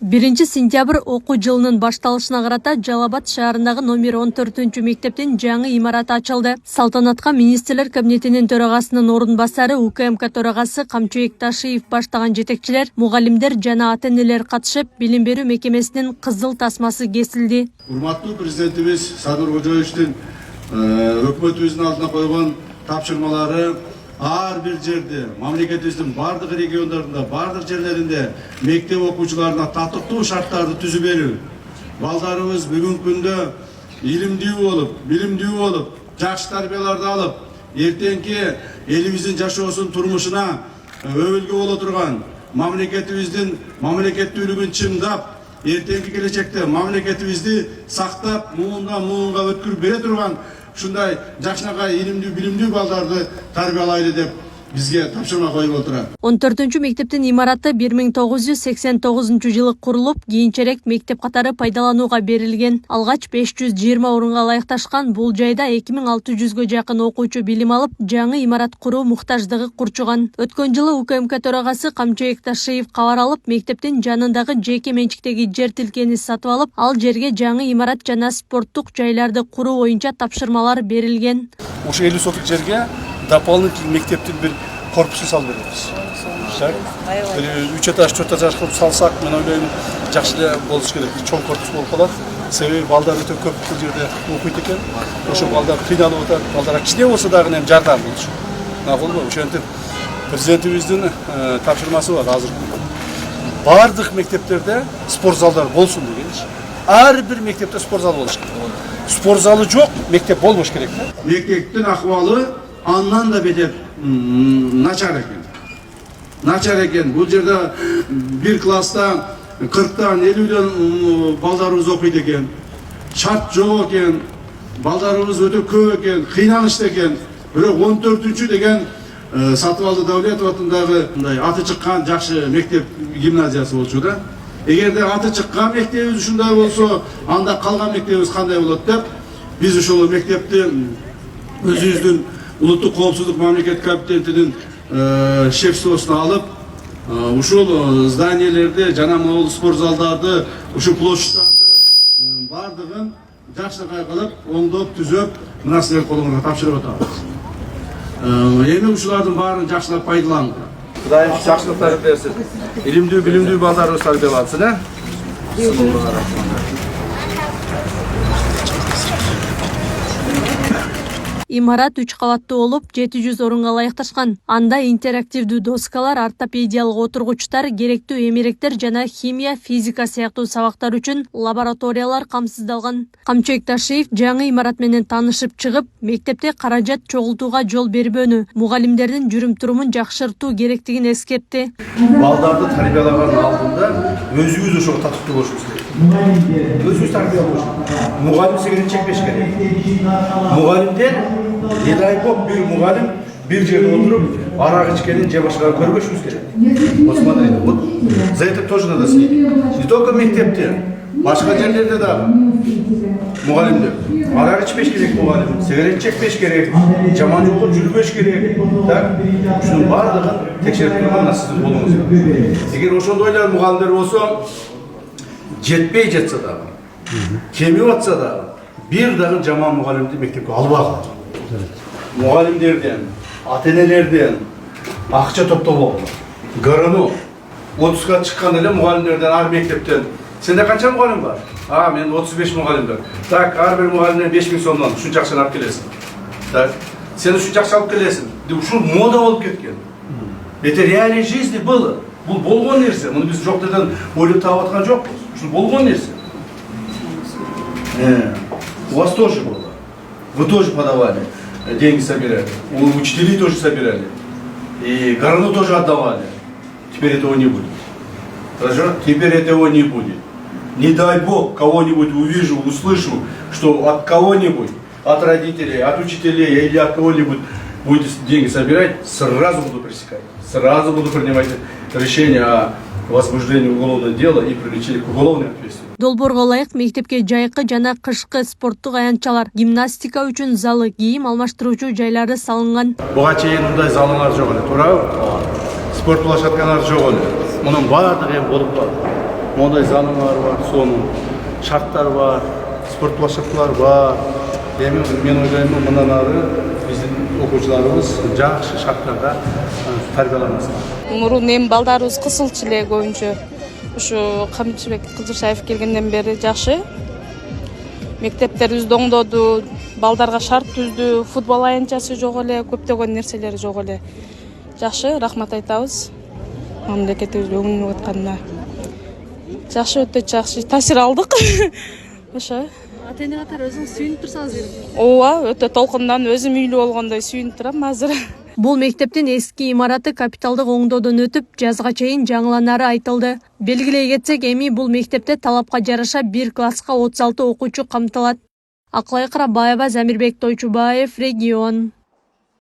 1-сентябрь окуу жылынын башталышына карата Жалал Абад шаарындагы номер 14 мектептин жаңы имараты ачылды. Салтанатка министрлер кабинетинин төрагасынын орун басары УКМК төрагасы Камчыбек Ташиев баштаган жетекчилер, мугалимдер жана ата-энелер катышып, билим берүү мекемесинин кызыл тасмасы кесилди. Урматтуу президентибиз Садыр Кожоевичтин өкмөтүбүздүн алдына койгон тапшырмалары ар бир жерде, мамлекетибиздин бардык региондарында, бардык жерлеринде мектеп окуучуларына татыктуу шарттарды түзүп берүү. Балдарыбыз бүгүнкү күндө илимдүү болуп, билимдүү болуп, жакшы тарбияларды алып, эртеңки элибиздин жашоосун, турмушуна өбөлгө боло турган мамлекетибиздин мамлекеттүүлүгүн чыңдап, эртеңки келечекте мамлекетибизди сактап, муунга өткөрүп бере турган ушундай жакшынакай илимдүү, билимдүү балдарды тарбиялайлы деп бизге тапшырма коюп отурат. 14-мектептин имараты 1989-жылы курулуп, кийинчерээк мектеп катары пайдаланууга берилген. Алгач 520 орунга ылайыкташкан бул жайда 2600-гө жакын окуучу билим алып, жаңы имарат куруу муктаждыгы курчуган. Өткөн жылы УКМК төрагасы Камчыбек Ташиев кабар алып, мектептин жанындагы жеке менчиктеги жер тилкени сатып алып, ал жерге жаңы имарат жана спорттук жайларды куруу боюнча тапшырмалар берилген. Ушу 50 соток жерге дополнительный мектептин бир корпусун салып беребиз. 3 этаж, 4 этаж кылып салсак, мен ойлойм, жакшы эле болуш керек. Чоң корпус болуп калат. Себеби балдар өтө көп бул жерде окуйт экен. Ошо балдар кыйналып атат. Балдар кичине болсо дагы жардам болчу. Макулбу? Ошентип президентибиздин тапшырмасы бар азыр. Бардык мектептерде спорт залдар болсун дегенчи. Ар бир мектепте спорт зал болуш керек. Спорт залы жок, мектеп болбош керек да. Мектептин акыбалы андан да бетер начар экен. Начар экен. Бул жерде бир класста 40-тан 50-ден балдарыбыз окуйт экен. Шарт жок экен. Балдарыбыз өтө көп экен, кыйналышты экен. Бирок 14-чү деген Сатыбалды Давлетов атындагы аты чыккан жакшы мектеп гимназиясы болчу да. Эгерде аты чыккан мектебиз ушундай болсо, анда калган мектебиз кандай болот деп, биз ошол мектепти өзүбүздүн улуттук коопсуздук мамлекет комитетинин шефствосуна алып, ушул зданиелерди жана могул спорт залдарды, ушул площадьтарды бардыгын жакшынакай кылып, оңдоп, түзөп, мына силердин колуңузга тапшырып атабыз. Эми ушулардын баарын жакшылап пайдаланып. Кудайым жакшылыктар берсин. Илимдүү, билимдүү балдарыбыз тарбиялансын, Имарат 3 кабаттуу болуп, 700 орунга ылайыкташкан. Анда интерактивдүү доскалар, ортопедиялык отургучтар, керектүү эмеректер жана химия, физика сыяктуу сабактар үчүн лабораториялар камсыздалган. Камчыбек Ташиев жаңы имарат менен таанышып чыгып, мектепте каражат чогултууга жол бербөөнү, мугалимдердин жүрүм-турумун жакшыртуу керектигин эскертти. Балдарды тарбиялагандын алдында өзүбүз ошого татыктуу болушубуз керек. Өзүбүз тарбиялабыз. Мугалим сигарет чекпеш керек. Мугалимдер, не дай бог, бир мугалим бир жерде отуруп, арак ичкенин же башка көрбөшүбүз керек. Вот смотрите, вот за это тоже надо следить. Не только мектепте, башка жерлерде да мугалимдер арак ичпеш керек, мугалим сигарет чекпеш керек, жаман жолго жүрбөш керек. Так, ушунун бардыгын текшерип турган сиздин колуңуз. Эгер ошондойлор мугалимдер болсо, жетпей жатса дагы, кемип атса дагы, бир дагы жаман мугалимди мектепке албагыла. Мугалимдерден, ата-энелерден акча топтолгон. Горону 30га чыккан эле мугалимдерден ар мектептен. Сенде канча мугалим бар? Мен 35 мугалим бар. Так, ар бир мугалимден 5000 сомдон ушунча акчаны алып келесиң. Так, сен ушунча акча алып келесиң. Ушул мода болуп кеткен. Это реальной жизни было. Бул болгон нерсе. Муну биз жок жерден ойлоп таап аткан жокпуз. Ушул болгон нерсе. У вас тоже было. Вы тоже подавали, деньги собирали. Учителей тоже собирали. И городу тоже отдавали. Теперь этого не будет. Хорошо? Теперь этого не будет. Не дай бог кого-нибудь увижу, услышу, что от кого-нибудь, от родителей, от учителей или от кого-нибудь будете деньги собирать, сразу буду пресекать. Сразу буду принимать решение о возбуждении уголовного дела и привлечении к уголовной ответственности. Долбоорго ылайык мектепке жайкы жана кышкы спорттук аянтчалар, гимнастика үчүн залы, кийим алмаштыруучу жайлары салынган. Буга чейин мындай залыңар жок эле, туурабы? Спорт площадкалар жок эле. Мунун баардыгы эми болуп калды. мондай залыңар бар, сонун шарттар бар, спорт площадкалар бар. Эми мен ойлойм, мындан ары биздин окуучуларыбыз жакшы шарттарда тарбиялансын. Мурун эми балдарыбыз кысылчу эле көбүнчө. Ушу Камчыбек Кылдыршаев келгенден бери жакшы. Мектептерибиз оңдоду, балдарга шарт түздү, футбол аянтчасы жок эле, көптөгөн нерселери жок эле. Жакшы, рахмат айтабыз. Мамлекетибиз өңүнүп атканына. Жакшы, өтө жакшы таасир алдык. Ошо. Ата-эне катары өзүңүз сүйүнүп турсаңыз керек. Ооба, өтө толкундан өзүм үйлүү болгондой сүйүнүп турам азыр. Бул мектептин эски имараты капиталдык оңдоодон өтүп, жазга чейин жаңыланары айтылды. Белгилей кетсек, эми бул мектепте талапка жараша 1 класска 36 окуучу камтылат. Акылай Карабаева, Замирбек Тойчубаев, Регион.